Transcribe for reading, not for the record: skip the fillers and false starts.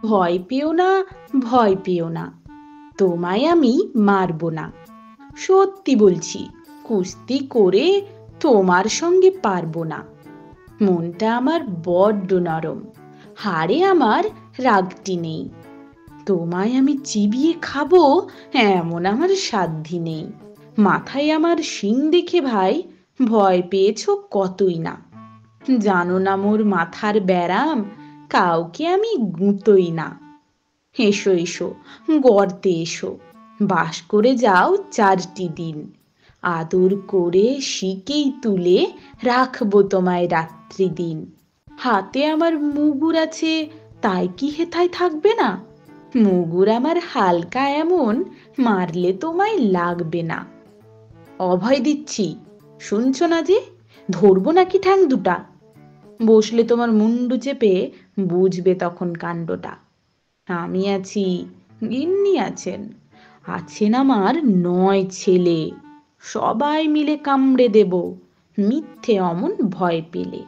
ভয় পেও না, ভয় পেও না, তোমায় আমি মারবো না। সত্যি বলছি, কুস্তি করে তোমার সঙ্গে পারবো না। মনটা আমার বড্ড নরম, হাড়ে আমার রাগটি নেই। তোমায় আমি চিবিয়ে খাবো এমন আমার সাধ্যি নেই। মাথায় আমার শিং দেখে ভাই ভয় পেয়েছো কতই না। জানো না মোর মাথার ব্যারাম, কাউকে আমি গুঁতোই না। এসো এসো, গর্তে এসো, বাস করে যাও 4টি দিন। আদর করে শিকেই তুলে রাখবো তোমায় রাত্রি দিন। হাতে আমার মুগুর আছে, তাই কি হেথায় থাকবে না? মুগুর আমার হালকা এমন, মারলে তোমায় লাগবে না। অভয় দিচ্ছি, শুনছো না যে? ধরবো নাকি ঠ্যাং দুটা? বসলে তোমার মুন্ডু চেপে বুঝবে তখন কাণ্ডটা। আমি আছি, গিন্নি আছেন, আছেন আমার 9 ছেলে। সবাই মিলে কামড়ে দেব মিথ্যে অমন ভয় পেলে।